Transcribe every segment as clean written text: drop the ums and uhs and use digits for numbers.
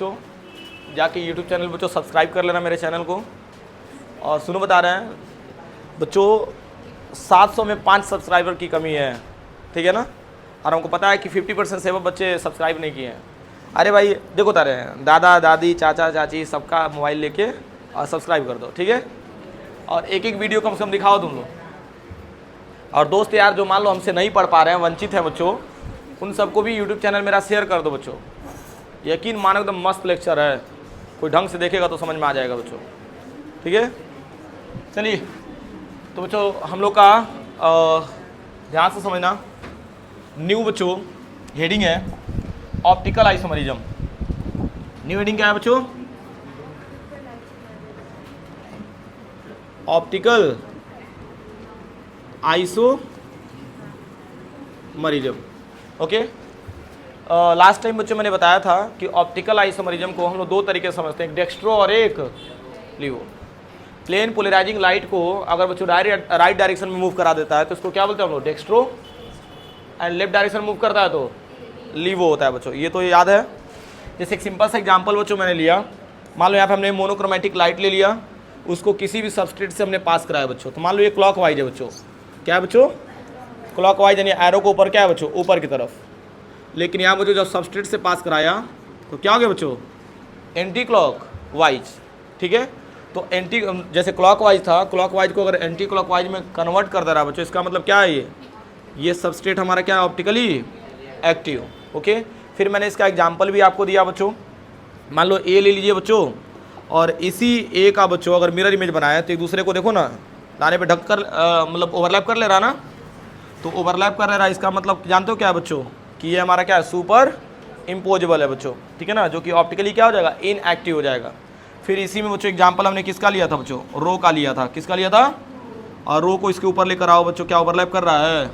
बच्चों जाके YouTube channel बच्चों सब्सक्राइब कर लेना मेरे चैनल को। और सुनो बता रहे हैं बच्चों 700 में 5 सब्सक्राइबर की कमी है, ठीक है ना। और हमको पता है कि 50% से वो बच्चे सब्सक्राइब नहीं किए हैं। अरे भाई देखो बता रहे हैं, दादा दादी चाचा चाची सबका मोबाइल लेके और सब्सक्राइब कर दो, ठीक है। और एक एक वीडियो कम से कम दिखाओ तुम लोग। और दोस्त यार जो मान लो हमसे नहीं पढ़ पा रहे हैं, वंचित हैं बच्चों, उन सबको भी यूट्यूब चैनल मेरा शेयर कर दो बच्चों। यकीन मानो एकदम मस्त लेक्चर है, कोई ढंग से देखेगा तो समझ में आ जाएगा बच्चों, ठीक है। चलिए तो बच्चों हम लोग का ध्यान से समझना, न्यू बच्चों हेडिंग है ऑप्टिकल आइसोमरिज्म। न्यू हेडिंग क्या है बच्चों? Optical isomerism, okay. Last time बच्चों मैंने बताया था कि ऑप्टिकल आइसोमरिज्म को हम लोग दो तरीके से समझते हैं, एक डेक्स्ट्रो और एक लीवो। प्लेन पोलराइजिंग लाइट को अगर बच्चों राइट डायरेक्शन में मूव करा देता है तो इसको क्या बोलते हैं हम लोग? Dextro. And left direction move करता है तो लीवो होता है बच्चों। ये तो याद है। जैसे एक सिंपल सा एग्जांपल बच्चों मैंने लिया, मान लो यहाँ पे हमने मोनोक्रोमेटिक लाइट ले लिया, उसको किसी भी सबस्ट्रेट से हमने पास कराया बच्चों। तो मान लो ये क्लॉकवाइज है बच्चों, क्या है बच्चों? क्लॉकवाइज, यानी एरो को ऊपर क्या है बच्चों? ऊपर की तरफ। लेकिन यहाँ बच्चों जब सबस्ट्रेट से पास कराया तो क्या हो गया बच्चों? एंटी क्लॉकवाइज, ठीक है। तो एंटी, जैसे क्लॉकवाइज था, क्लॉकवाइज को अगर एंटी क्लॉकवाइज में कन्वर्ट कर दे रहा है बच्चों, इसका मतलब क्या है? ये सबस्ट्रेट हमारा क्या है? Optically active, okay. फिर मैंने इसका एग्जाम्पल भी आपको दिया बच्चों। मान लो ए ले लीजिए बच्चों, और इसी ए का बच्चों अगर मिरर इमेज बनाया तो एक दूसरे को देखो ना, दाने पे ढक कर मतलब ओवरलैप कर ले रहा ना, तो ओवरलैप कर ले रहा है, इसका मतलब जानते हो क्या है बच्चों? कि ये हमारा क्या है? सुपर इम्पोजेबल है बच्चों, ठीक है ना, जो कि ऑप्टिकली क्या हो जाएगा? इनएक्टिव हो जाएगा। फिर इसी में बच्चों एग्जाम्पल हमने किसका लिया था बच्चों? रो का लिया था। किसका लिया था? और रो को इसके ऊपर लेकर आओ बच्चों, क्या ओवरलैप कर रहा है?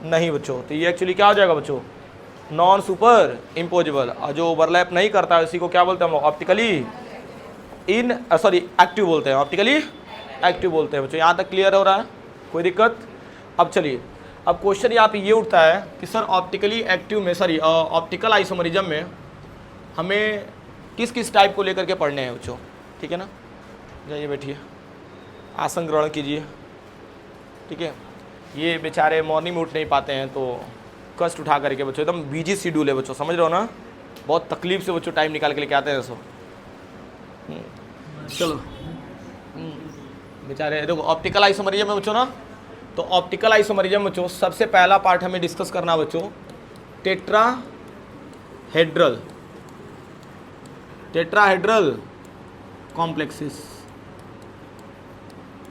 नहीं बच्चों। तो ये एक्चुअली क्या हो जाएगा बच्चों? Non super imposable. और जो ओवरलैप नहीं करता है उसी को क्या बोलते हैं हम लोग? ऑप्टिकली एक्टिव बोलते हैं, ऑप्टिकली एक्टिव बोलते हैं बच्चों। यहाँ तक क्लियर हो रहा है? कोई दिक्कत? अब चलिए, अब क्वेश्चन यहाँ पे ये उठता है कि सर ऑप्टिकली एक्टिव में, ऑप्टिकल आइसोमरिज्म में हमें किस किस टाइप को लेकर के पढ़ने हैं बच्चों, ठीक है ना। जाइए बैठिए, आसन ग्रहण कीजिए, ठीक है। ये बेचारे मॉर्निंग में उठ नहीं पाते हैं तो कष्ट उठा करके बच्चों, एकदम बिजी शेड्यूल है बच्चों, समझ रहे हो ना। बहुत तकलीफ से बच्चों टाइम निकाल के लेके आते हैं सो। चलो बेचारे देखो, ऑप्टिकल आइसोमरिज्म में बच्चों ना, तो ऑप्टिकल आइसोमरिज्म बच्चों सबसे पहला पार्ट हमें डिस्कस करना बच्चों टेट्राहेड्रल कॉम्प्लेक्सेस।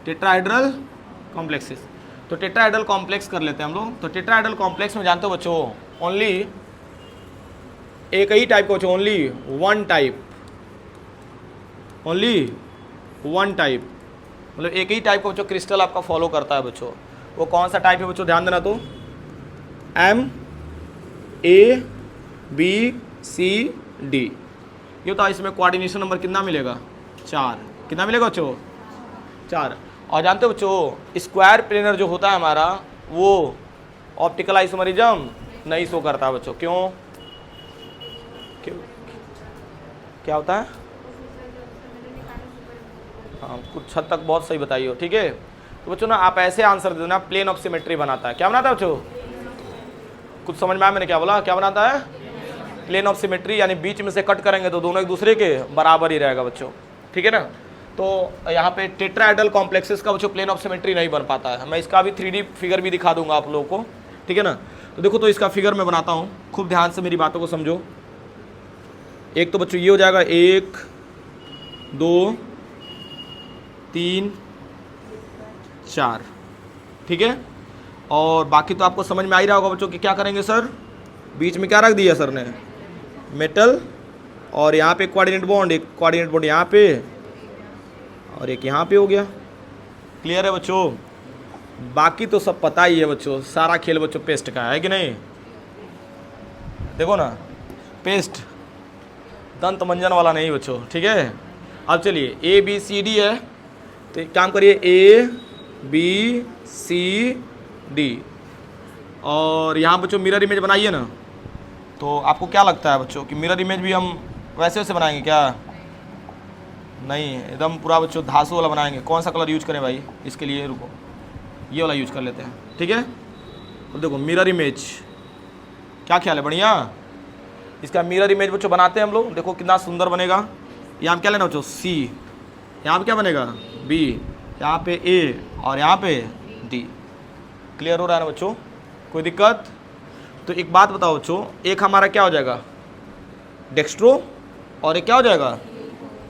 टेट्राहेड्रल कॉम्प्लेक्सेस, तो टेट्राहेड्रल कॉम्प्लेक्स कर लेते हैं हम लोग। तो टेट्राहेड्रल कॉम्प्लेक्स में जानते हो बच्चों ओनली एक ही टाइप का बच्चों, ओनली वन टाइप, मतलब एक ही टाइप का बच्चों क्रिस्टल आपका फॉलो करता है बच्चों। वो कौन सा टाइप है बच्चों? ध्यान देना, तो MABCD। ये तो इसमें कोऑर्डिनेशन नंबर कितना मिलेगा? 4। कितना मिलेगा बच्चों? 4। और जानते हो बच्चों स्क्वायर प्लेनर जो होता है हमारा, वो ऑप्टिकल आइसोमरिज्म नहीं शो करता बच्चों। क्यों? क्या होता है? हाँ, कुछ हद तक बहुत सही बताइए, ठीक है। तो बच्चों ना आप ऐसे आंसर दे देना, प्लेन ऑफ सिमेट्री बनाता है। क्या बनाता है बच्चों? कुछ समझ में आया मैंने क्या बोला? क्या बनाता है? प्लेन ऑफ सिमेट्री, यानी बीच में से कट करेंगे तो दोनों एक दूसरे के बराबर ही रहेगा बच्चों, ठीक है ना। तो यहाँ पे टेट्राहेड्रल कॉम्प्लेक्सेस का बच्चों प्लेन ऑफ सिमेट्री नहीं बन पाता है। मैं इसका भी 3D फिगर भी दिखा दूंगा आप लोगों को, ठीक है ना। तो देखो, तो इसका फिगर मैं बनाता हूँ, खूब ध्यान से मेरी बातों को समझो। एक तो बच्चों ये हो जाएगा 1 2 3 4, ठीक है। और बाकी तो आपको समझ में आ ही रहा होगा बच्चों कि क्या करेंगे सर, बीच में क्या रख दिया सर ने? मेटल, और यहाँ पे कोऑर्डिनेट बॉन्ड, एक कोऑर्डिनेट बॉन्ड यहाँ पे और एक यहाँ पे हो गया। क्लियर है बच्चों? बाकी तो सब पता ही है बच्चों, सारा खेल बच्चों पेस्ट का है कि नहीं। देखो ना, पेस्ट दंत मंजन वाला नहीं बच्चों, ठीक है। अब चलिए ABCD है, तो एक काम करिए ABCD, और यहाँ बच्चों मिरर इमेज बनाइए ना। तो आपको क्या लगता है बच्चों कि मिरर इमेज भी हम वैसे वैसे बनाएंगे क्या? नहीं, एकदम पूरा बच्चों धांसू वाला बनाएंगे। कौन सा कलर यूज करें भाई इसके लिए? रुको, ये वाला यूज कर लेते हैं, ठीक है। अब देखो मिरर इमेज, क्या ख्याल है? बढ़िया। इसका मिरर इमेज बच्चों बनाते हैं हम लोग, देखो कितना सुंदर बनेगा। यहाँ पे क्या लेना बच्चों? सी। यहाँ पे क्या बनेगा? बी। यहाँ पे ए और यहाँ पे डी। क्लियर हो रहा है ना बच्चों? कोई दिक्कत? तो एक बात बताओ बच्चों, एक हमारा क्या हो जाएगा? डेक्स्ट्रो, और एक क्या हो जाएगा?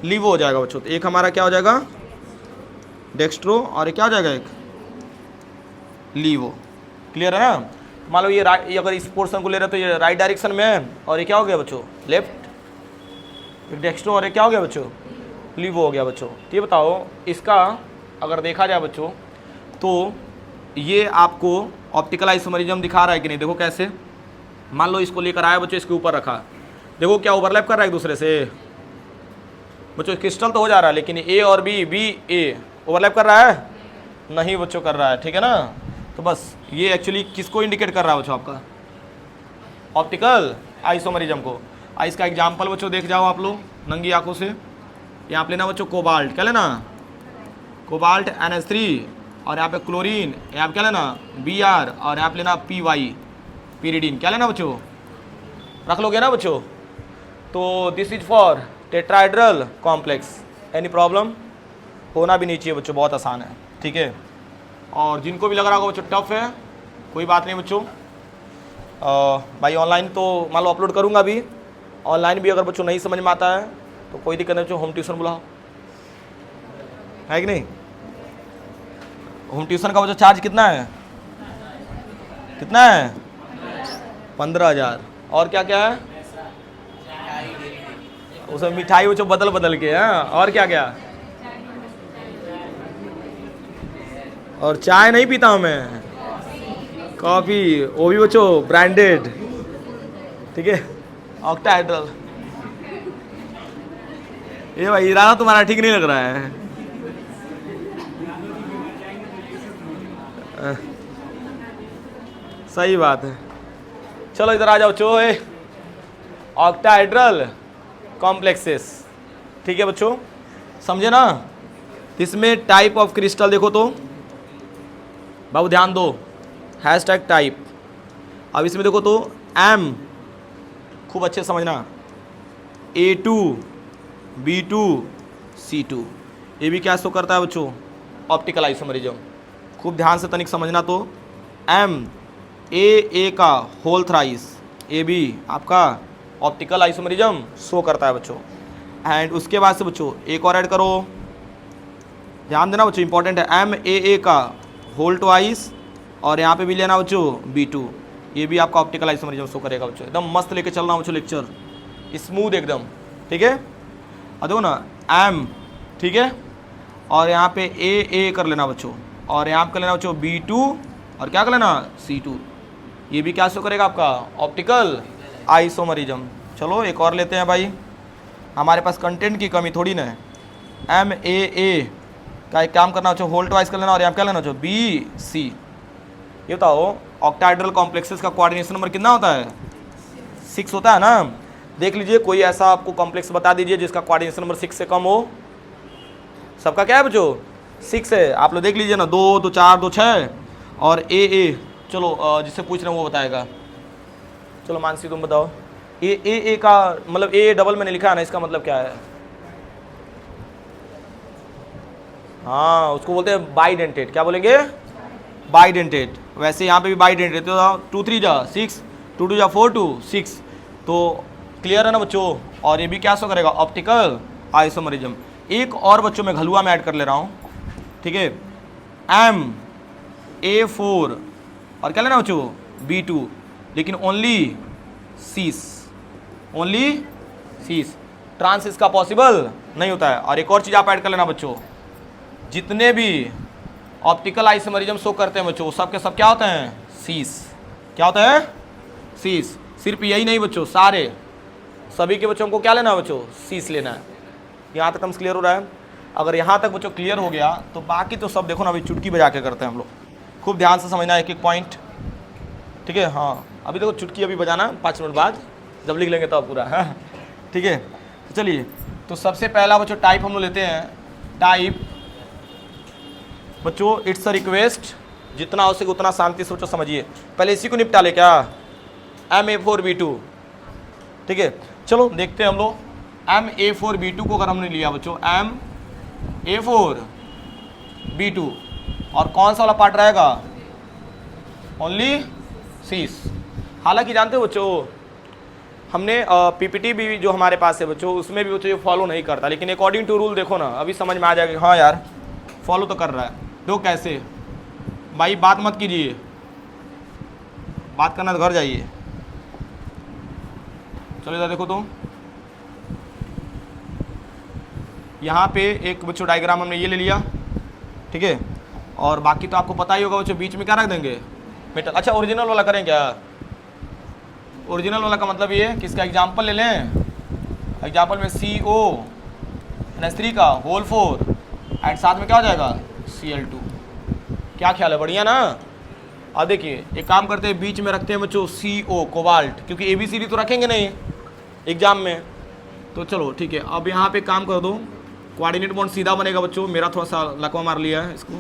लीवो हो जाएगा बच्चों। तो एक हमारा क्या हो जाएगा? डेक्स्ट्रो, और एक क्या हो जाएगा? एक लीवो। क्लियर है ना? मान लो ये अगर इस पोर्शन को ले रहे तो ये राइट डायरेक्शन में है, और ये क्या हो गया बच्चों? लेफ्ट। एक डेक्स्ट्रो और एक क्या हो गया बच्चों? लीवो हो गया बच्चों। तो ये बताओ, इसका अगर देखा जाए बच्चों तो ये आपको ऑप्टिकल आइसोमरिज्म दिखा रहा है कि नहीं? देखो कैसे, मान लो इसको लेकर आया बच्चों, इसके ऊपर रखा, देखो क्या ओवरलैप कर रहा है एक दूसरे से बच्चों। क्रिस्टल तो हो जा रहा है, लेकिन ए और बी, बी ए ओवरलैप कर रहा है? नहीं बच्चों कर रहा है, ठीक है ना। तो बस ये एक्चुअली किसको इंडिकेट कर रहा है बच्चों? आपका ऑप्टिकल आइसोमरिज्म को। इसका एग्जाम्पल बच्चों देख जाओ आप लोग नंगी आंखों से। यहाँ पे लेना बच्चों कोबाल्ट, क्या लेना? कोबाल्ट NH3, और यहाँ पे क्लोरीन, यहाँ पे क्या लेना? Br, और यहाँ पे लेना Py, pyridine, क्या लेना बच्चों? रख लोगे ना बच्चों? तो this is for tetrahedral complex. Any problem? होना भी नहीं चाहिए बच्चों, बहुत आसान है, ठीक है। और जिनको भी लग रहा होगा बच्चों टफ है, कोई बात नहीं बच्चों। भाई ऑनलाइन तो मान लो अपलोड करूँगा भी, ऑनलाइन भी अगर बच्चों नहीं समझ में आता है तो कोई दिक्कत नहीं बच्चों, होम ट्यूशन बुलाओ, है कि नहीं? होम ट्यूशन का बच्चों चार्ज कितना है? कितना है? 15,000। और क्या क्या है उसमें? मिठाई बच्चों बदल बदल के हैं, और क्या क्या? और चाय नहीं पीता हूँ मैं, कॉफ़ी, वो भी बच्चों ब्रांडेड, ठीक है, ऑक्टाहेड्रल। ये भाई इरादा तुम्हारा ठीक नहीं लग रहा है। सही बात है। चलो इधर आ जाओ बच्चों, ऑक्टाहेड्रल कॉम्प्लेक्सेस, ठीक है बच्चों, समझे ना? इसमें टाइप ऑफ क्रिस्टल देखो तो बाबू ध्यान दो, हैशटैग टाइप। अब इसमें देखो तो M, खूब अच्छे से समझना, A2, B2, C2, ये भी क्या शो करता है बच्चों? Optical isomerism. खूब ध्यान से तनिक समझना। तो M, A का होल थ्राइस, A B आपका ऑप्टिकल आइसोमरिज्म शो करता है बच्चों। एंड उसके बाद से बच्चों एक और ऐड करो, ध्यान देना बच्चों, इंपॉर्टेंट है। MAA का होल ट्वाइस, और यहाँ पे भी लेना बच्चों B2, ये भी आपका ऑप्टिकल आइसोमरिज्म शो करेगा बच्चों। एकदम मस्त लेके चल रहा हूँ बच्चों लेक्चर, स्मूथ एकदम, ठीक है। और देखो ना M, ठीक है, और यहाँ पे AA कर लेना बच्चों, और यहाँ पे कर लेना बच्चों B2, और क्या कर लेना? C2, ये भी क्या शो करेगा? आपका ऑप्टिकल आइसोमरिज्म। चलो एक और लेते हैं भाई, हमारे पास कंटेंट की कमी थोड़ी ना है। MAA का एक काम करना बच्चों, होल ट्वाइस कर लेना, और यहाँ पे क्या लेना बच्चों? BC। ये बताओ ऑक्टाहेड्रल कॉम्प्लेक्सेस का कोऑर्डिनेशन नंबर कितना होता है? 6 होता है ना। देख लीजिए कोई ऐसा आपको कॉम्प्लेक्स बता दीजिए जिसका कोऑर्डिनेशन नंबर 6 से कम हो। सबका क्या है बच्चों? 6 है। आप लोग देख लीजिए ना, 2 2 4 2 6, और AA, चलो जिससे पूछ रहे हैं वो बताएगा। चलो मानसी तुम बताओ, AA का मतलब AA डबल मैंने लिखा है ना, इसका मतलब क्या है? हाँ, उसको बोलते हैं बाइडेंटेड। क्या बोलेंगे? बाइडेंटेड। वैसे यहाँ पे भी बाइडेंटेड, तो 2 3 जा 6, 2 2 जा 4 2 6। तो क्लियर है ना बच्चों? और ये भी क्या शो करेगा? Optical isomerism. एक और बच्चों में घलुआ में ऐड कर ले रहा हूँ, ठीक है। MA4, और क्या लेना बच्चों? B2, लेकिन ओनली सीस, ओनली सीस, ट्रांस इसका पॉसिबल नहीं होता है। और एक और चीज़ आप ऐड कर लेना बच्चों, जितने भी ऑप्टिकल आइसोमरिज्म शो करते हैं बच्चों, सब के सब क्या होते हैं? सीस। क्या होता है? सीस। सिर्फ यही नहीं बच्चों, सारे सभी के बच्चों को क्या लेना है बच्चों? सीस लेना है। यहाँ तक टर्म्स क्लियर हो रहा है? अगर यहाँ तक बच्चों क्लियर हो गया तो बाकी तो सब देखो ना, अभी चुटकी बजा के करते हैं हम लोग। खूब ध्यान से समझना एक एक पॉइंट, ठीक है। हाँ, अभी देखो चुटकी अभी बजाना 5 मिनट बाद, जब लिख लेंगे तब पूरा, हाँ ठीक है। चलिए, तो सबसे पहला बच्चों टाइप हम लोग लेते हैं। टाइप बच्चों इट्स अ रिक्वेस्ट, जितना हो सके उतना शांति से बच्चों समझिए। पहले इसी को निपटा ले क्या, MA4B2, ठीक है। चलो देखते हैं हम लोग MA4B2 को अगर हमने लिया बच्चों MA4B2, और कौन सा वाला पार्ट रहेगा, ओनली सीस। हालांकि जानते हो बच्चों, हमने PPT भी जो हमारे पास है बच्चों, उसमें भी बच्चों ये फॉलो नहीं करता, लेकिन अकॉर्डिंग टू रूल देखो ना, अभी समझ में आ जाएगा हाँ यार फॉलो तो कर रहा है। तो कैसे भाई, बात मत कीजिए, बात करना तो घर जाइए। चलो इधर देखो, तो यहाँ पे एक बच्चों डायग्राम हमने ये ले लिया, ठीक है। और बाकी तो आपको पता ही होगा बच्चों, बीच में क्या रख देंगे, मेटल। अच्छा ओरिजिनल वाला करें क्या, ओरिजिनल वाला का मतलब ये कि इसका एग्जाम्पल ले लें। एग्जाम्पल में CO3 का होल 4 एंड साथ में क्या हो जाएगा Cl2। क्या ख्याल है, बढ़िया ना। अब देखिए एक काम करते हैं, बीच में रखते हैं बच्चों CO कोबाल्ट, क्योंकि ABCD तो रखेंगे नहीं एग्जाम में। तो चलो ठीक है, अब यहाँ पे काम कर दो, कोऑर्डिनेट बॉन्ड सीधा बनेगा बच्चों। मेरा थोड़ा सा लकवा मार लिया है इसको,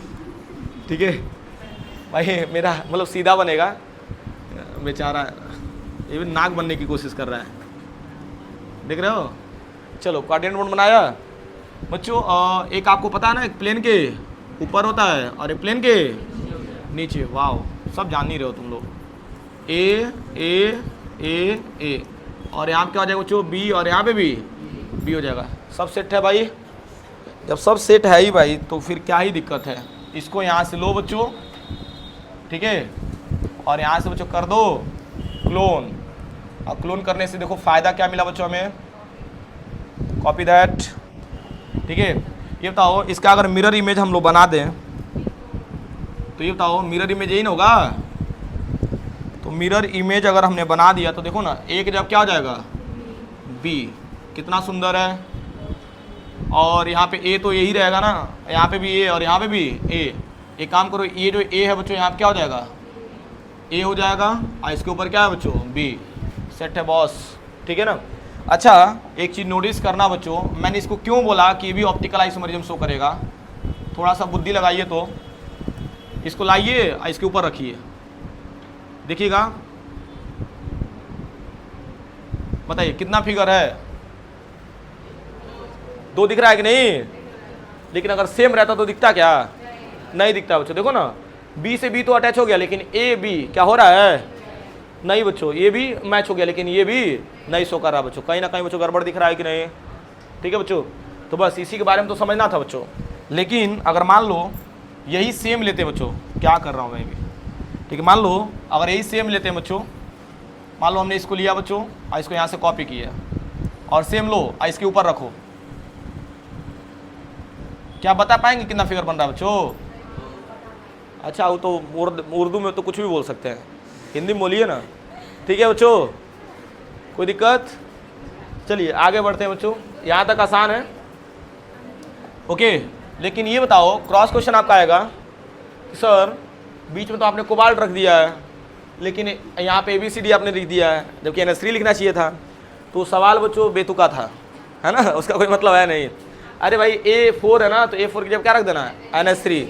ठीक है भाई, मेरा मतलब सीधा बनेगा, बेचारा ये भी नाक बनने की कोशिश कर रहा है, देख रहे हो। चलो कोऑर्डिनेट बॉन्ड बनाया बच्चों। एक आपको पता है ना, एक प्लेन के ऊपर होता है और एक प्लेन के नीचे। वाह, सब जान नहीं रहे हो तुम लोग। A A A A, और यहाँ पे क्या हो जाएगा बच्चों B, और यहाँ पे भी B हो जाएगा। सब सेट है भाई, जब सब सेट है ही भाई तो फिर क्या ही दिक्कत है। इसको यहाँ से लो बच्चों, ठीक है, और यहाँ से बच्चों कर दो क्लोन। और क्लोन करने से देखो फ़ायदा क्या मिला बच्चों हमें, कॉपी दैट, ठीक है। ये बताओ इसका अगर मिरर इमेज हम लोग बना दें तो ये बताओ मिरर इमेज यही ना होगा। तो मिरर इमेज अगर हमने बना दिया तो देखो ना, एक जब क्या हो जाएगा B, कितना सुंदर है। और यहाँ पे A तो यही रहेगा ना, यहाँ पे भी A और यहाँ पे भी A। एक काम करो, ये जो A है बच्चों यहाँ पे क्या हो जाएगा A हो जाएगा, और इसके ऊपर क्या है बच्चों B। सेट है बॉस, ठीक है ना। अच्छा एक चीज़ नोटिस करना बच्चों, मैंने इसको क्यों बोला कि ये भी ऑप्टिकल आइसोमरिज्म शो करेगा। थोड़ा सा बुद्धि लगाइए, तो इसको लाइए और इसके ऊपर रखिए, देखिएगा, बताइए कितना फिगर है, 2 दिख रहा है कि नहीं। लेकिन अगर सेम रहता तो दिखता क्या, नहीं दिखता बच्चों। देखो ना B से B तो अटैच हो गया, लेकिन A B क्या हो रहा है, नहीं बच्चों। ये भी मैच हो गया, लेकिन ये भी नहीं शो कर रहा बच्चों। कहीं ना कहीं बच्चों गड़बड़ दिख रहा है कि नहीं, ठीक है बच्चों। तो बस इसी के बारे में तो समझना था बच्चों। लेकिन अगर मान लो यही सेम लेते बच्चों, क्या कर रहा हूँ मैं भी, ठीक है। मान लो अगर यही सेम लेते हैं बच्चों, मान लो हमने इसको लिया बच्चों और इसको यहाँ से कॉपी किया, और सेम लो और इसके ऊपर रखो, क्या बता पाएंगे कितना फिगर बन रहा है बच्चों। अच्छा वो तो उर्दू में तो कुछ भी बोल सकते हैं, हिंदी में बोलिए ना, ठीक है बच्चों, कोई दिक्कत। चलिए आगे बढ़ते हैं बच्चों, यहाँ तक आसान है, ओके। लेकिन ये बताओ क्रॉस क्वेश्चन आपका आएगा कि सर बीच में तो आपने कोबाल्ट रख दिया है, लेकिन यहाँ पे ABCD आपने लिख दिया है, जबकि NH3 लिखना चाहिए था। तो सवाल बच्चों बेतुका था, है ना, उसका कोई मतलब है नहीं। अरे भाई A4 है ना, तो A4 की जब क्या रख देना है NH3,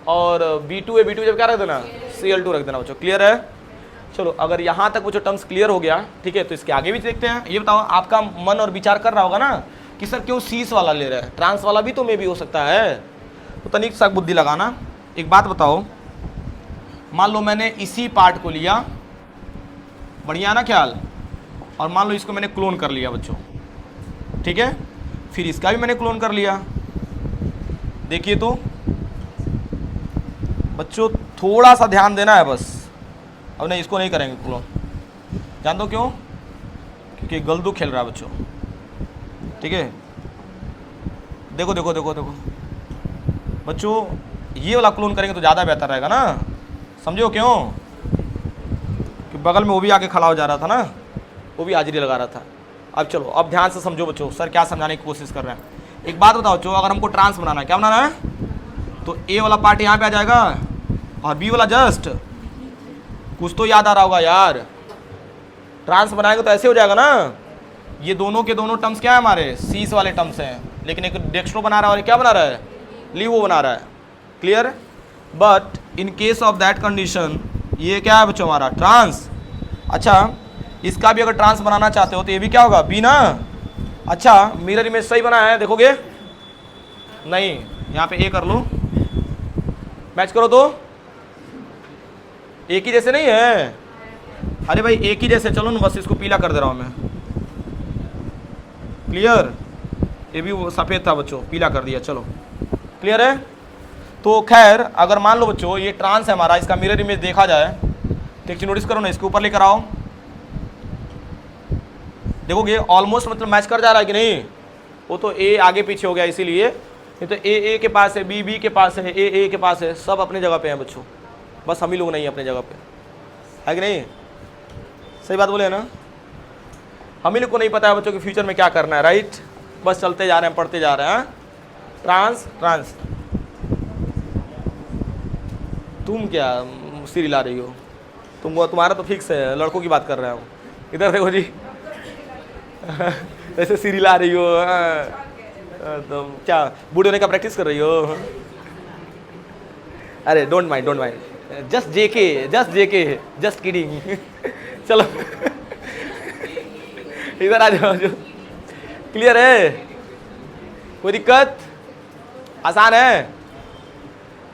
और B2 है, B2 जब क्या रख देना Cl2 रख देना बच्चों। क्लियर है। चलो अगर यहाँ तक बच्चों टर्म्स क्लियर हो गया, ठीक है, तो इसके आगे भी देखते हैं। ये बताओ आपका मन और विचार कर रहा होगा ना कि सर क्यों सीस वाला ले रहा है, ट्रांस वाला भी तो मे भी हो सकता है। तो तनिक सा बुद्धि लगाना। एक बात बताओ, मान लो मैंने इसी पार्ट को लिया, बढ़िया ना ख्याल, और मान लो इसको मैंने क्लोन कर लिया बच्चों, ठीक है, फिर इसका भी मैंने क्लोन कर लिया। देखिए तो बच्चों थोड़ा सा ध्यान देना है बस। अब नहीं, इसको नहीं करेंगे क्लोन, जान दो क्यों, क्योंकि गलदू खेल रहा है बच्चों, ठीक है। देखो देखो देखो देखो बच्चों, ये वाला क्लोन करेंगे तो ज़्यादा बेहतर रहेगा ना, समझो क्यों, कि बगल में वो भी आके खड़ा हो जा रहा था ना, वो भी हाजिरी लगा रहा था। अब चलो अब ध्यान से समझो बच्चों, सर क्या समझाने की कोशिश कर रहे हैं। एक बात बताओ बच्चों, अगर हमको ट्रांस बनाना है, क्या बनाना है, तो A वाला पार्ट यहाँ पे आ जाएगा और B वाला जस्ट, कुछ तो याद आ रहा होगा यार, ट्रांस बनाएंगे तो ऐसे हो जाएगा ना, ये दोनों के दोनों टर्म्स क्या है हमारे, सीस वाले टर्म्स हैं, लेकिन एक डेक्स्ट्रो बना रहा है और क्या बना रहा है, लीवो बना रहा है। Clear. But in case of that condition ये क्या है बच्चों हमारा, ट्रांस। अच्छा इसका भी अगर ट्रांस बनाना चाहते हो तो ये भी क्या होगा, बी ना। अच्छा मिरर इमेज सही बना है, देखोगे नहीं, यहाँ पे ए कर लो, मैच करो तो एक ही जैसे नहीं है। अरे भाई एक ही जैसे, चलो ना बस इसको पीला कर दे रहा हूँ मैं। क्लियर। ये भी वो सफ़ेद था बच्चों, पीला कर दिया, चलो क्लियर है। तो खैर अगर मान लो बच्चों ये ट्रांस है हमारा, इसका मिरर इमेज देखा जाए तो एक चीज नोटिस करो ना, इसके ऊपर लेकर आओ, देखोगे ऑलमोस्ट मतलब मैच कर जा रहा है कि नहीं। वो तो ए आगे पीछे हो गया इसीलिए, ये तो ए के पास है, बी के पास है, ए के पास है, सब अपनी जगह पे हैं बच्चों, बस हम ही लोग नहीं अपनी जगह पे, है कि नहीं। सही बात बोले ना, हम ही लोग को नहीं पता है बच्चों के फ्यूचर में क्या करना है, राइट। बस चलते जा रहे हैं, पढ़ते जा रहे हैं। ट्रांस ट्रांस, तुम क्या सीरी ला रही हो, तुम्हारा तो फिक्स है, लड़कों की बात कर रहा हूँ। इधर देखो जी ऐसे सीरी ला रही हो, तो क्या बूढ़े होने का प्रैक्टिस कर रही हो। अरे don't mind don't mind, just JK just kidding चलो इधर आ जाओ। क्लियर है, कोई दिक्कत, आसान है।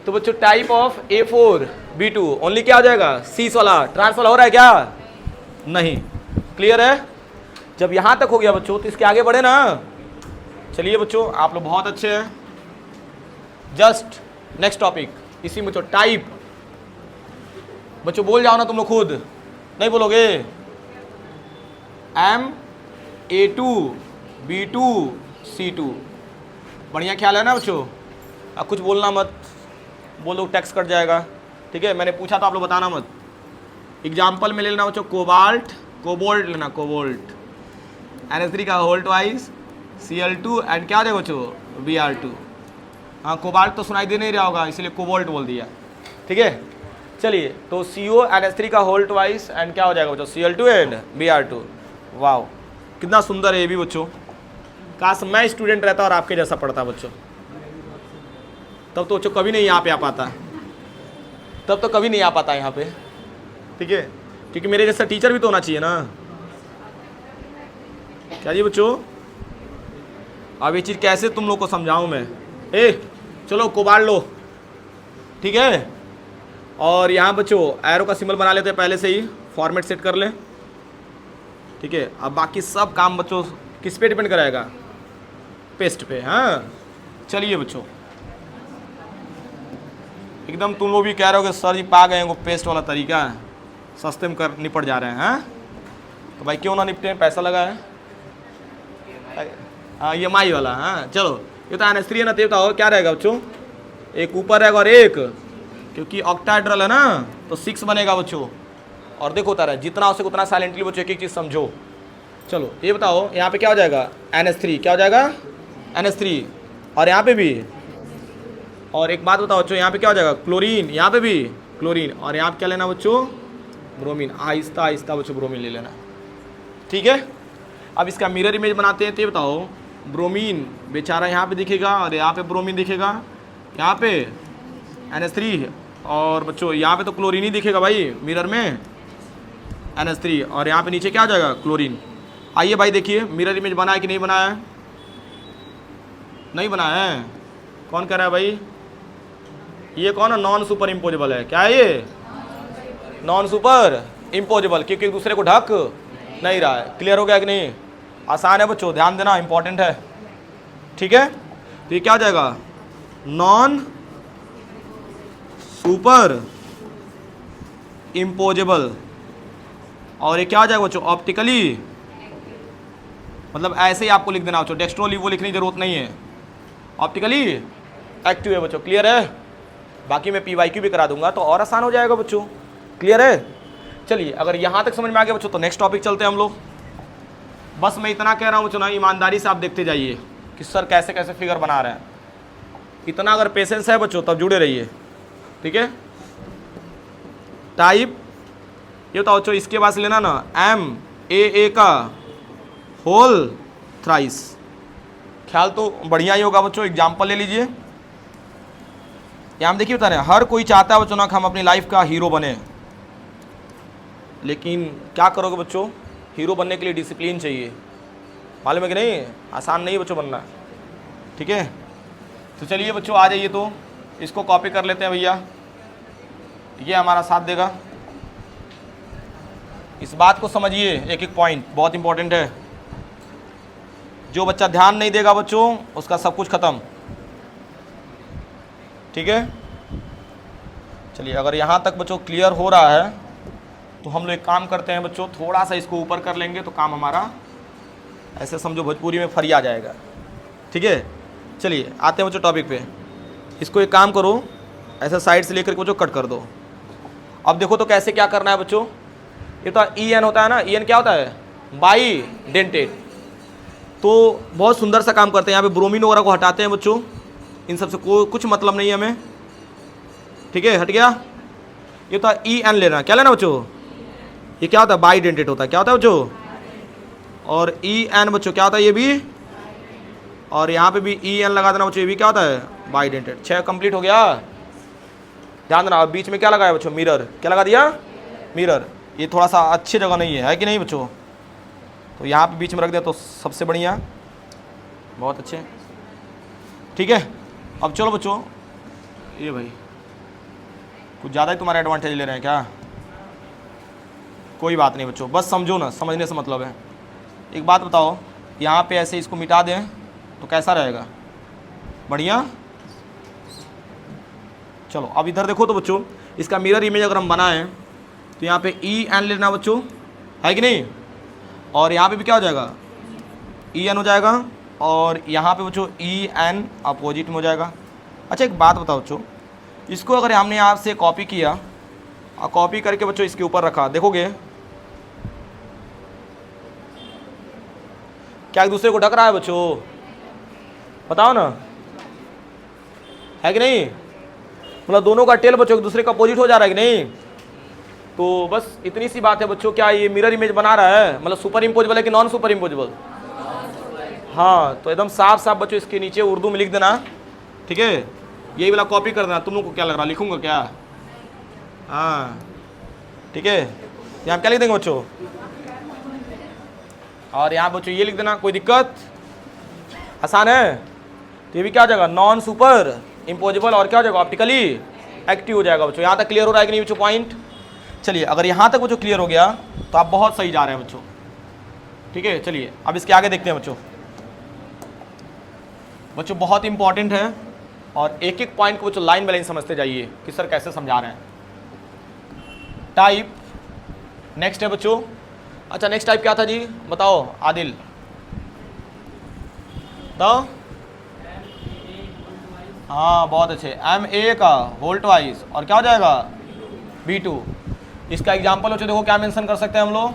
तो बच्चों type of A4 B2 only क्या हो जाएगा, सीस वाला, ट्रांस वाला हो रहा है क्या, नहीं। क्लियर है। जब यहां तक हो गया बच्चों तो इसके आगे बढ़े ना। चलिए बच्चों आप लोग बहुत अच्छे हैं। जस्ट नेक्स्ट टॉपिक इसी में बच्चों टाइप। बच्चों बोल जाओ ना तुम लोग खुद, नहीं बोलोगे। A2 B2 C2, बढ़िया ख्याल है ना बच्चों। अब कुछ बोलना मत, बोलो टैक्स कट जाएगा, ठीक है। मैंने पूछा तो आप लोग बताना मत। एग्जाम्पल में ले लेना बच्चों, कोबाल्ट लेना, कोबाल्ट NH3 का होल्ट वाइज Cl2 एंड क्या हो जाएगा बच्चों, Br2। हाँ कोबाल्ट तो सुनाई दे नहीं रहा होगा इसलिए कोबाल्ट बोल दिया, ठीक है। चलिए तो CO NH3 का होल्ट वाइज एंड क्या हो जाएगा बच्चों, Cl2 एंड Br2। वाह कितना सुंदर है ये भी बच्चों। काश मैं स्टूडेंट रहता और आपके जैसा पढ़ता बच्चों, तब तो बच्चों कभी नहीं यहाँ पे आ पाता, तब तो कभी नहीं आ पाता यहाँ पे, ठीक है। क्योंकि मेरे जैसा टीचर भी तो होना चाहिए ना, क्या जी बच्चों। अब ये चीज़ कैसे तुम लोग को समझाऊं मैं। चलो कोबाल्ट लो, ठीक है। और यहाँ बच्चों एरो का सिंबल बना लेते हैं पहले से ही, फॉर्मेट सेट कर ले, ठीक है। अब बाकी सब काम बच्चों किस पे डिपेंड करेगा, पेस्ट पे। हाँ चलिए बच्चों, एकदम तुम लोग भी कह रहे हो कि सर जी पा गए वो पेस्ट वाला तरीका है, सस्ते में कर निपट जा रहे हैं। हाँ तो भाई क्यों ना निपटे, पैसा लगा है। हाँ EMI वाला, हाँ चलो ये तो NH3 है ना, तो बताओ क्या रहेगा बच्चों, एक ऊपर रहेगा और एक, क्योंकि ऑक्टाहेड्रल है ना तो 6 बनेगा बच्चों। और देखो होता रहा जितना हो सके उतना साइलेंटली बच्चों एक एक चीज़ समझो। चलो ये बताओ यहाँ पे क्या हो जाएगा, NH3 क्या हो जाएगा, NH3, और यहाँ पे भी। और एक बात बताओ बच्चों यहाँ पे क्या हो जाएगा, क्लोरीन, यहाँ पे भी क्लोरीन, और यहाँ पे क्या लेना बच्चों, ब्रोमीन। आहिस्ता आहिस्ता बच्चों ब्रोमीन ले लेना, ठीक है। अब इसका मिरर इमेज बनाते हैं, तो ये बताओ ब्रोमीन बेचारा यहाँ पे दिखेगा और यहाँ पे ब्रोमीन दिखेगा, यहाँ पे NH3, और बच्चों यहाँ पे तो क्लोरीन ही दिखेगा भाई मिरर में, NH3, और यहाँ पे नीचे क्या आ जाएगा, क्लोरीन। आइए भाई देखिए मिरर इमेज बना है कि नहीं बनाया है, नहीं बनाया है। कौन कह रहा है भाई, ये कौन है, नॉन सुपर इम्पोजेबल है, क्या है ये, नॉन सुपर इम्पोजेबल, क्योंकि एक दूसरे को ढक नहीं रहा है। क्लियर हो गया कि नहीं, आसान है बच्चों, ध्यान देना इंपॉर्टेंट है, ठीक है। तो ये क्या हो जाएगा, नॉन सुपर इम्पोजेबल, और ये क्या हो जाएगा बच्चों, ऑप्टिकली, मतलब ऐसे ही आपको लिख देना बच्चों, डेक्स्ट्रो लीवो लिखने की जरूरत नहीं है, ऑप्टिकली एक्टिव है बच्चों। क्लियर है, बाकी मैं PYQ भी करा दूंगा तो और आसान हो जाएगा बच्चों। क्लियर है। चलिए अगर यहाँ तक समझ में आ गया बच्चों तो नेक्स्ट टॉपिक चलते हैं हम लोग। बस मैं इतना कह रहा हूँ बच्चों ना, ईमानदारी से आप देखते जाइए कि सर कैसे कैसे फिगर बना रहे हैं। इतना अगर पेशेंस है बच्चों तब जुड़े रहिए, ठीक है। टाइप ये बताओ बच्चों, इसके पास लेना ना MAA का होल थ्राइस। ख्याल तो बढ़िया ही होगा बच्चों। एग्जाम्पल ले लीजिए, यहाँ देखिए बता रहे हैं हर कोई चाहता है बच्चों ना कि हम अपनी लाइफ का हीरो बने, लेकिन क्या करोगे बच्चों, हीरो बनने के लिए डिसिप्लिन चाहिए, मालूम है कि नहीं, आसान नहीं बच्चों बनना। ठीक है, तो चलिए बच्चों आ जाइए, तो इसको कॉपी कर लेते हैं भैया, ये हमारा साथ देगा। इस बात को समझिए, एक एक पॉइंट बहुत इंपॉर्टेंट है। जो बच्चा ध्यान नहीं देगा बच्चों, उसका सब कुछ खत्म। ठीक है, चलिए अगर यहाँ तक बच्चों क्लियर हो रहा है तो हम लोग एक काम करते हैं बच्चों, थोड़ा सा इसको ऊपर कर लेंगे तो काम हमारा ऐसे समझो भोजपुरी में फरी आ जाएगा। ठीक है, चलिए आते हैं बच्चों टॉपिक पे। इसको एक काम करो, ऐसे साइड से लेकर के बच्चों कट कर दो। अब देखो तो कैसे क्या करना है बच्चों, ये तो ई एन होता है ना, ई एन क्या होता है, बाई डेंटेड। तो बहुत सुंदर सा काम करते हैं, यहाँ पे ब्रोमीन वगैरह को हटाते हैं बच्चों, इन सबसे कुछ मतलब नहीं है हमें। ठीक है, हट गया। ये तो ई एन लेना, क्या लेना बच्चों, ये क्या होता है, बाई डेंटेड होता है। क्या होता है बच्चों, और ई एन बच्चों क्या होता है, ये भी, और यहाँ पे भी ई एन लगा देना बच्चों, ये भी क्या होता है, बाई डेंटेड। 6 कंप्लीट हो गया। ध्यान देना, अब बीच में क्या लगाया बच्चों, मिरर। क्या लगा दिया, मिरर। ये थोड़ा सा अच्छी जगह नहीं है कि नहीं बच्चों, तो यहाँ पे बीच में रख दिया तो सबसे बढ़िया, बहुत अच्छे। ठीक है, अब चलो बच्चों, ये भाई कुछ ज़्यादा ही तुम्हारे एडवांटेज ले रहे हैं क्या, कोई बात नहीं बच्चों, बस समझो ना, समझने से मतलब है। एक बात बताओ, यहाँ पे ऐसे इसको मिटा दें तो कैसा रहेगा, बढ़िया। चलो अब इधर देखो तो बच्चों, इसका मिरर इमेज अगर हम बनाएं तो यहाँ पे ई एन लेना बच्चों, है कि नहीं, और यहाँ पे भी क्या हो जाएगा, ई एन हो जाएगा, और यहाँ पे बच्चों ई एन अपोजिट में हो जाएगा। अच्छा एक बात बताओ बच्चों, इसको अगर हमने यहाँ से कॉपी किया और कॉपी करके बच्चों इसके ऊपर रखा, देखोगे क्या एक दूसरे को ढक रहा है बच्चों, बताओ ना, है कि नहीं, मतलब दोनों का टेल बच्चों एक दूसरे का अपोजिट हो जा रहा है कि नहीं। तो बस इतनी सी बात है बच्चों, क्या ये मिरर इमेज बना रहा है, मतलब सुपर इम्पोजेबल है कि नॉन सुपर इम्पोजेबल। हाँ, तो एकदम साफ साफ बच्चों इसके नीचे उर्दू में लिख देना। ठीक है, यही वाला कॉपी कर देना। तुम लोग को क्या लग रहा, लिखूंगा क्या, हाँ ठीक है, यहाँ क्या लिख देंगे बच्चों, और यहाँ बच्चों ये लिख देना, कोई दिक्कत, आसान है। तो ये भी क्या हो जाएगा, नॉन सुपर इम्पोजेबल, और क्या हो जाएगा, ऑप्टिकली एक्टिव हो जाएगा बच्चों। यहाँ तक क्लियर हो रहा है कि नहीं बच्चों पॉइंट। चलिए अगर यहाँ तक बच्चों क्लियर हो गया तो आप बहुत सही जा रहे हैं बच्चों। ठीक है, चलिए अब इसके आगे देखते हैं बच्चों। बच्चों बहुत इंपॉर्टेंट है, और एक एक पॉइंट को बच्चों लाइन बाय लाइन समझते जाइए कि सर कैसे समझा रहे हैं। टाइप नेक्स्ट है बच्चों। अच्छा नेक्स्ट टाइप क्या था जी, बताओ आदिल, बताओ। हाँ बहुत अच्छे, एम ए का होल ट्वाइस, और क्या हो जाएगा, B2। इसका एग्जाम्पल बच्चों देखो क्या मेंशन कर सकते हैं हम लोग,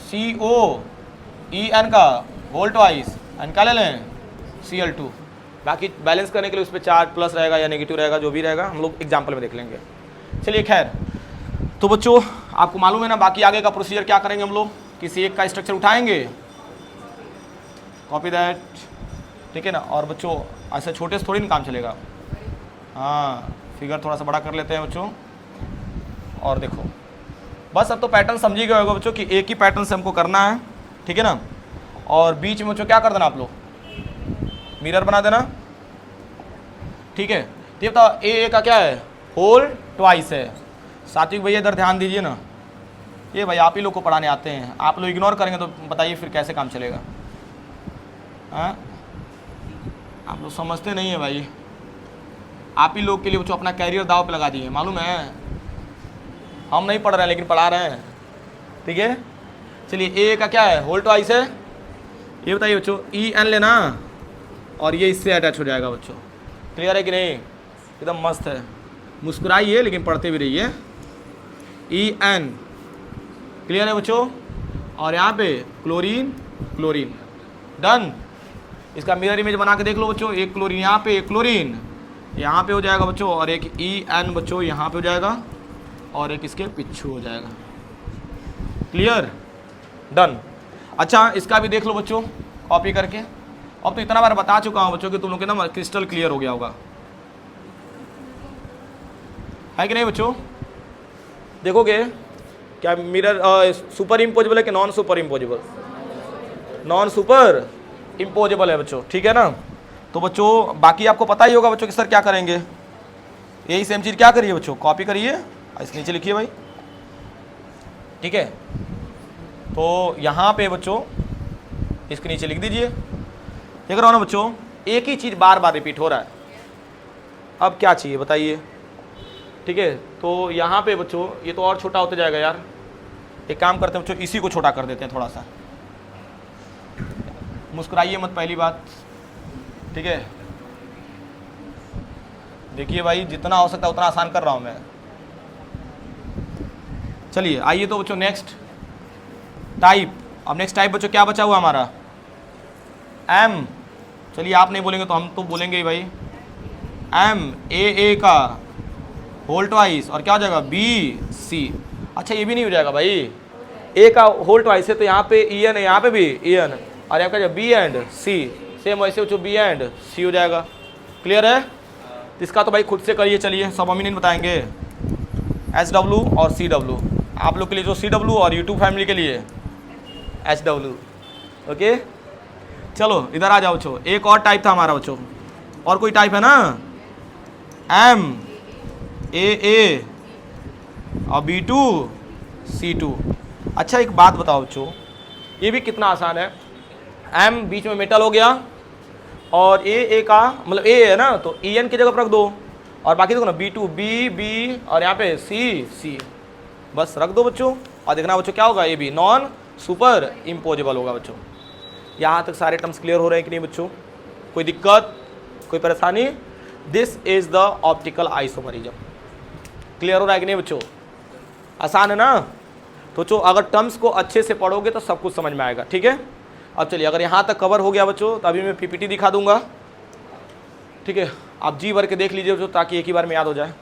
COEN का होल ट्वाइस, एंड क्या ले लें, Cl2। बाकी बैलेंस करने के लिए उस पर चार्ज प्लस रहेगा या नेगेटिव रहेगा, जो भी रहेगा हम लोग एग्जाम्पल में देख लेंगे। चलिए खैर, तो बच्चों आपको मालूम है ना, बाकी आगे का प्रोसीजर क्या करेंगे हम लोग, किसी एक का स्ट्रक्चर उठाएंगे, कॉपी दैट, ठीक है ना, और बच्चों ऐसे छोटे से थोड़ी ना काम चलेगा। हाँ, फिगर थोड़ा सा बड़ा कर लेते हैं बच्चों, और देखो बस अब तो पैटर्न समझ ही गए होगा बच्चों कि एक ही पैटर्न से हमको करना है। ठीक है ना, और बीच में बच्चों क्या कर देना, आप लोग मिरर बना देना। ठीक है, तो ये बताओ ए का क्या है, होल ट्वाइस है। सात्विक भैया इधर ध्यान दीजिए ना, ये भाई आप ही लोग को पढ़ाने आते हैं, आप लोग इग्नोर करेंगे तो बताइए फिर कैसे काम चलेगा। हाँ, आप लोग समझते नहीं है भाई, आप ही लोग के लिए बच्चों अपना कैरियर दाव पे लगा दिए, मालूम है, हम नहीं पढ़ रहे हैं लेकिन पढ़ा रहे हैं। ठीक है, चलिए ए का क्या है, होल ट्वाइस है। ये बताइए बच्चों, ई एन लेना, और ये इससे अटैच हो जाएगा बच्चों। क्लियर है कि नहीं, एकदम मस्त है, मुस्कुराइए लेकिन पढ़ते भी रहिए। ई एन क्लियर है बच्चों, और यहाँ पे क्लोरीन क्लोरीन, डन। इसका मिरर इमेज बना के देख लो बच्चों, एक क्लोरीन यहाँ पे, एक क्लोरीन यहाँ पे हो जाएगा बच्चों, और एक ई एन बच्चों यहाँ पे हो जाएगा, और एक इसके पिछू हो जाएगा। Clear, done. अच्छा इसका भी देख लो बच्चों कॉपी करके। अब तो इतना बार बता चुका हूँ बच्चों कि तुम लोग के ना क्रिस्टल क्लियर हो गया होगा, है कि नहीं बच्चों? देखोगे क्या मिरर सुपर इम्पोजेबल है कि non super imposable? Non super imposable है बच्चों, ठीक है ना। तो बच्चों बाकी आपको पता ही होगा बच्चों कि सर क्या करेंगे, यही सेम चीज़ क्या करिए बच्चों, कॉपी करिए, इसके नीचे लिखिए भाई, ठीक है। तो यहाँ पे बच्चों इसके नीचे लिख दीजिए। देख रहा हो ना बच्चों, एक ही चीज़ बार बार रिपीट हो रहा है। अब क्या चाहिए बताइए, ठीक है। तो यहाँ पे बच्चों ये तो और छोटा होते जाएगा यार, एक काम करते हैं बच्चों, इसी को छोटा कर देते हैं थोड़ा सा। मुस्कुराइए मत पहली बात, ठीक है। देखिए भाई जितना हो सकता है उतना आसान कर रहा हूँ मैं। चलिए आइए तो बच्चों नेक्स्ट टाइप। अब नेक्स्ट टाइप बच्चों क्या बचा हुआ हमारा, एम। चलिए आप नहीं बोलेंगे तो हम तो बोलेंगे ही भाई, एम ए का होल ट्वाइस और क्या हो जाएगा बी सी। अच्छा ये भी नहीं हो जाएगा भाई, ए का होल ट्वाइस है तो यहाँ पे ई एन है, यहाँ पे भी ई एन, और यहाँ का बी एंड सी, सेम वैसे बच्चों बी एंड सी हो जाएगा। क्लियर है? तो इसका तो भाई खुद से करिए, चलिए सब हम ही नहीं बताएंगे। एच डब्ल्यू और सी डब्ल्यू, आप लोग के लिए जो सी डब्ल्यू और यूट्यूब फैमिली के लिए एच डब्ल्यू। ओके चलो इधर आ जाओ बच्चों, एक और टाइप था हमारा बच्चों, और कोई टाइप है ना, एम ए और बी टू सी टू। अच्छा एक बात बताओ बच्चों, ये भी कितना आसान है, एम बीच में मेटल हो गया और ए का मतलब ए है ना, तो ई एन की जगह पर रख दो, और बाकी देखो ना बी टू बी बी और यहाँ पे सी सी, बस रख दो बच्चों। और देखना बच्चों क्या होगा, ये भी नॉन सुपर इम्पोजेबल होगा बच्चों। यहाँ तक सारे टर्म्स क्लियर हो रहे हैं कि नहीं बच्चों? कोई दिक्कत, कोई परेशानी? This is the optical isomerism. Clear हो रहा है कि नहीं बच्चों? आसान है ना? तो बच्चों अगर टर्म्स को अच्छे से पढ़ोगे तो सब कुछ समझ में आएगा, ठीक है। अब चलिए अगर यहाँ तक कवर हो गया बच्चों तो अभी मैं पीपीटी दिखा दूंगा, ठीक है। आप जी भर के देख लीजिए बच्चों ताकि एक ही बार में याद हो जाए।